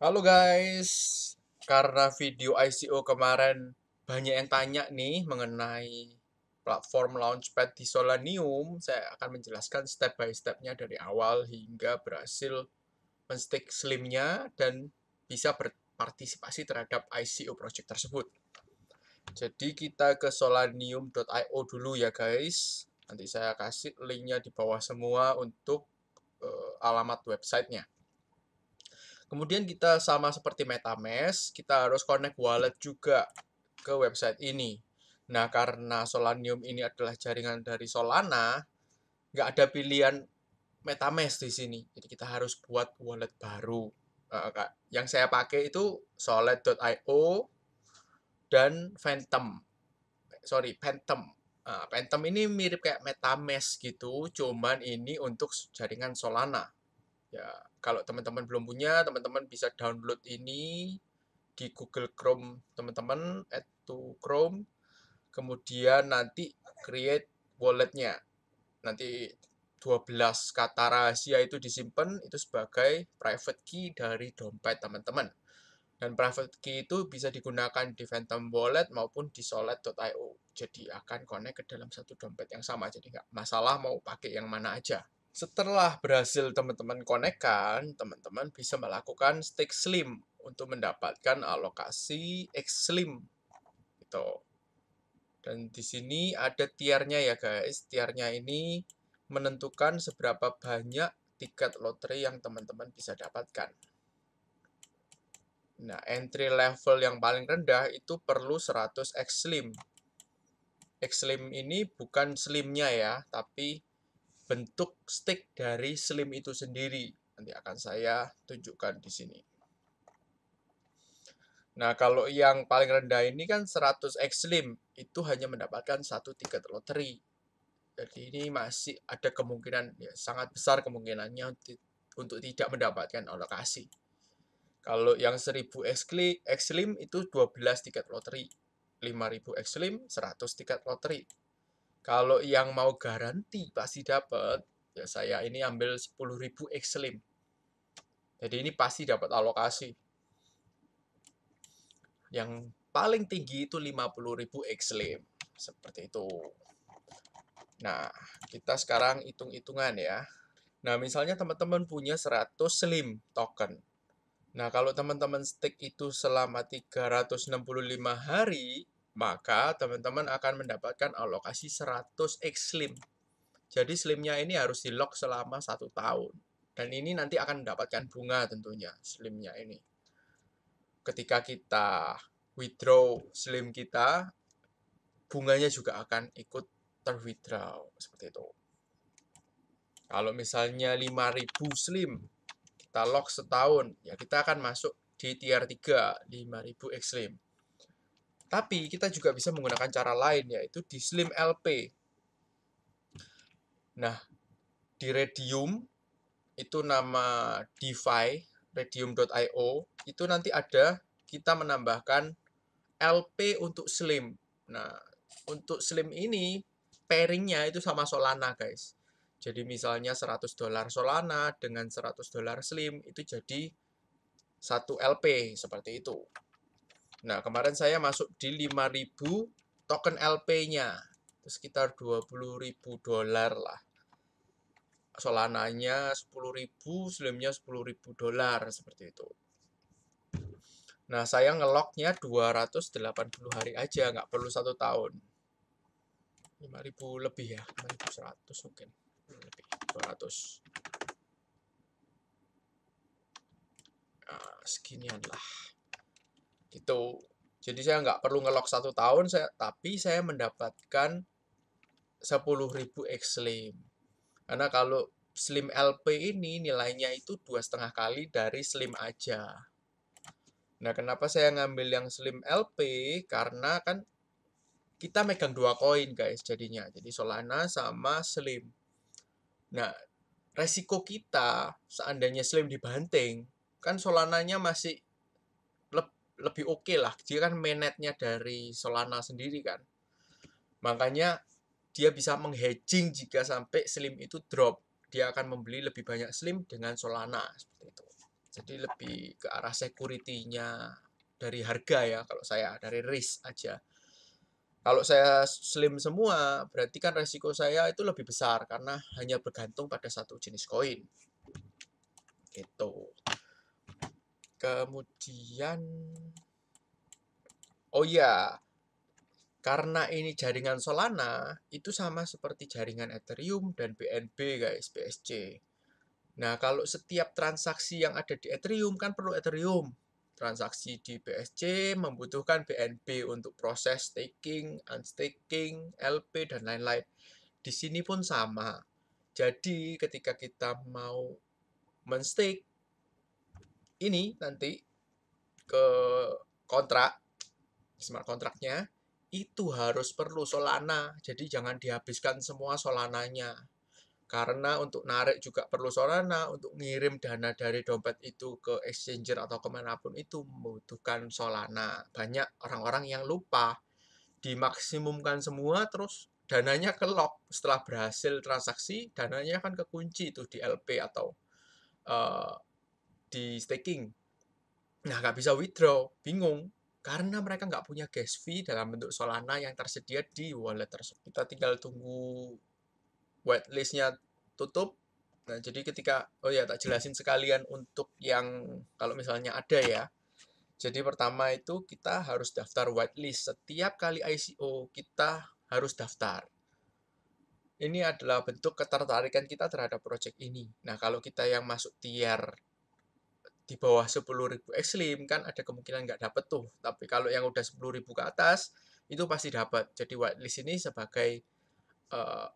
Halo guys, karena video ICO kemarin banyak yang tanya nih mengenai platform Launchpad di Solanium, saya akan menjelaskan step by stepnya dari awal hingga berhasil men-stake slimnya dan bisa berpartisipasi terhadap ICO project tersebut. Jadi kita ke solanium.io dulu ya guys. Nanti saya kasih linknya di bawah semua untuk alamat websitenya. Kemudian kita sama seperti MetaMask, kita harus connect wallet juga ke website ini. Nah, karena Solanium ini adalah jaringan dari Solana, nggak ada pilihan MetaMask di sini. Jadi kita harus buat wallet baru. Yang saya pakai itu Solid.io dan Phantom. Phantom ini mirip kayak MetaMask gitu, cuman ini untuk jaringan Solana. Ya, kalau teman-teman belum punya, teman-teman bisa download ini di Google Chrome teman-teman, add to Chrome, kemudian nanti create walletnya. Nanti 12 kata rahasia itu disimpan itu sebagai private key dari dompet teman-teman. Dan private key itu bisa digunakan di Phantom Wallet maupun di Solid.io. Jadi akan connect ke dalam satu dompet yang sama. Jadi nggak masalah mau pakai yang mana aja. Setelah berhasil teman-teman konekkan, teman-teman bisa melakukan stake slim untuk mendapatkan alokasi X slim. Gitu. Dan di sini ada tiernya ya guys. Tiernya ini menentukan seberapa banyak tiket lotre yang teman-teman bisa dapatkan. Nah, entry level yang paling rendah itu perlu 100 X slim. X slim ini bukan slimnya ya, tapi bentuk stick dari slim itu sendiri. Nanti akan saya tunjukkan di sini. Nah, kalau yang paling rendah ini kan 100 X slim, itu hanya mendapatkan satu tiket lotre. Jadi ini masih ada kemungkinan, ya sangat besar kemungkinannya untuk tidak mendapatkan alokasi. Kalau yang 1000 X slim itu 12 tiket lotre. 5000 X slim 100 tiket lotre. Kalau yang mau garansi pasti dapat, ya saya ini ambil 10.000 X slim. Jadi ini pasti dapat alokasi. Yang paling tinggi itu 50.000 X slim. Seperti itu. Nah, kita sekarang hitung-hitungan ya. Nah, misalnya teman-teman punya 100 slim token. Nah, kalau teman-teman stake itu selama 365 hari, maka teman-teman akan mendapatkan alokasi 100 X slim. Jadi slimnya ini harus di lock selama 1 tahun. Dan ini nanti akan mendapatkan bunga tentunya, slimnya ini. Ketika kita withdraw slim kita, bunganya juga akan ikut terwithdraw. Seperti itu. Kalau misalnya 5.000 slim, kita lock setahun, ya kita akan masuk di tier 3, 5.000 X slim. Tapi kita juga bisa menggunakan cara lain, yaitu di slim LP. Nah, di Redium, itu nama DeFi, Redium.io, itu nanti ada kita menambahkan LP untuk slim. Nah, untuk slim ini pairingnya itu sama Solana guys. Jadi misalnya $100 Solana dengan $100 slim itu jadi satu LP seperti itu. Nah, kemarin saya masuk di 5.000 token LP-nya. Itu sekitar $20.000 lah. Solananya 10.000, slimnya $10.000 seperti itu. Nah, saya ngeloknya 280 hari aja, nggak perlu 1 tahun. 5.000 lebih ya, 5.100 mungkin. Lebih, 200. Nah, seginian lah. Gitu. Jadi saya nggak perlu ngelok 1 tahun, tapi saya mendapatkan 10.000 X slim. Karena kalau slim LP ini nilainya itu 2,5 kali dari slim aja. Nah, kenapa saya ngambil yang slim LP? Karena kan kita megang 2 koin guys jadinya. Jadi Solana sama slim. Nah, resiko kita seandainya slim dibanting, kan Solananya masih lebih oke lah. Dia kan mainnetnya dari Solana sendiri kan. Makanya dia bisa menghedging jika sampai slim itu drop. Dia akan membeli lebih banyak slim dengan Solana seperti itu. Jadi lebih ke arah security-nya dari harga ya, kalau saya dari risk aja. Kalau saya slim semua, berarti kan resiko saya itu lebih besar karena hanya bergantung pada satu jenis koin. Gitu. Kemudian, oh ya, karena ini jaringan Solana, itu sama seperti jaringan Ethereum dan BNB guys, BSC. Nah, kalau setiap transaksi yang ada di Ethereum kan perlu Ethereum. Transaksi di BSC membutuhkan BNB untuk proses staking, unstaking, LP, dan lain-lain. Di sini pun sama. Jadi, ketika kita mau men-stake ini nanti ke kontrak, smart kontraknya, itu harus perlu Solana. Jadi, jangan dihabiskan semua Solananya. Karena untuk narik juga perlu Solana, untuk ngirim dana dari dompet itu ke exchanger atau kemanapun itu membutuhkan Solana. Banyak orang-orang yang lupa, dimaksimumkan semua, terus dananya ke lock. Setelah berhasil transaksi, dananya kan kekunci itu di LP atau uh, di staking. Nah, nggak bisa withdraw, bingung. Karena mereka nggak punya gas fee dalam bentuk Solana yang tersedia di wallet tersebut. Kita tinggal tunggu whitelist-nya tutup. Nah, jadi ketika, oh ya, tak jelasin sekalian untuk yang kalau misalnya ada ya. Jadi pertama itu kita harus daftar whitelist. Setiap kali ICO kita harus daftar. Ini adalah bentuk ketertarikan kita terhadap project ini. Nah, kalau kita yang masuk tier di bawah 10.000 Xlim kan ada kemungkinan nggak dapet tuh. Tapi kalau yang udah 10.000 ke atas, itu pasti dapat. Jadi whitelist ini sebagai uh,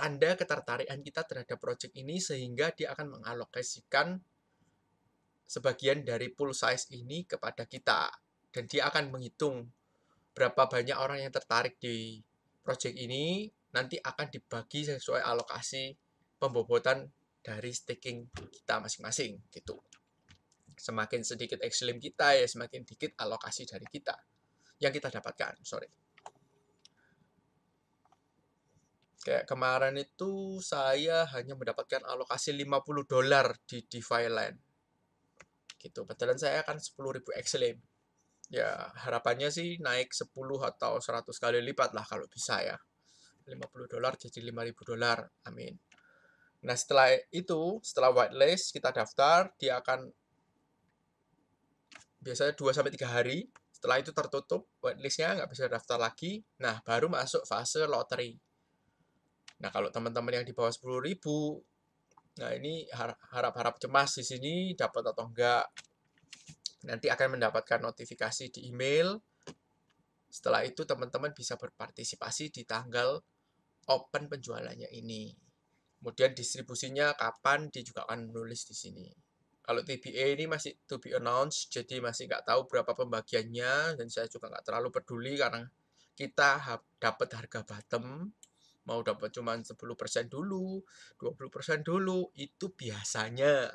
tanda ketertarikan kita terhadap project ini sehingga dia akan mengalokasikan sebagian dari pool size ini kepada kita dan dia akan menghitung berapa banyak orang yang tertarik di project ini nanti akan dibagi sesuai alokasi pembobotan dari staking kita masing-masing gitu. Semakin sedikit XLM kita ya semakin dikit alokasi dari kita yang kita dapatkan. Kayak kemarin itu saya hanya mendapatkan alokasi $50 di DeFi Land. Gitu. Padahal saya akan 10.000 XLM. Ya, harapannya sih naik 10 atau 100 kali lipat lah kalau bisa ya. $50 jadi $5.000. Amin. Nah, setelah itu, setelah whitelist kita daftar, dia akan biasanya 2-3 hari. Setelah itu tertutup, whitelistnya nggak bisa daftar lagi. Nah, baru masuk fase lottery. Nah, kalau teman-teman yang di bawah 10.000, nah ini harap-harap cemas di sini dapat atau enggak. Nanti akan mendapatkan notifikasi di email. Setelah itu teman-teman bisa berpartisipasi di tanggal open penjualannya ini. Kemudian distribusinya kapan dia juga akan menulis di sini. Kalau TBA ini masih to be announced, jadi masih nggak tahu berapa pembagiannya dan saya juga nggak terlalu peduli karena kita dapat harga bottom, mau dapat cuma 10% dulu, 20% dulu, itu biasanya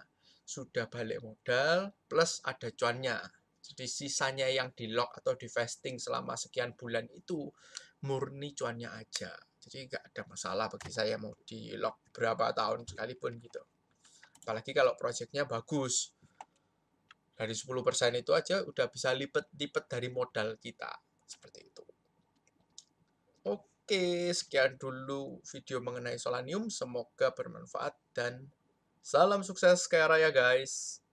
sudah balik modal plus ada cuannya. Jadi sisanya yang di lock atau di vesting selama sekian bulan itu murni cuannya aja. Jadi nggak ada masalah bagi saya mau di lock berapa tahun sekalipun gitu. Apalagi kalau proyeknya bagus. Dari 10% itu aja udah bisa lipet-lipet dari modal kita. Seperti itu. Oke, sekian dulu video mengenai Solanium. Semoga bermanfaat dan salam sukses kaya raya guys.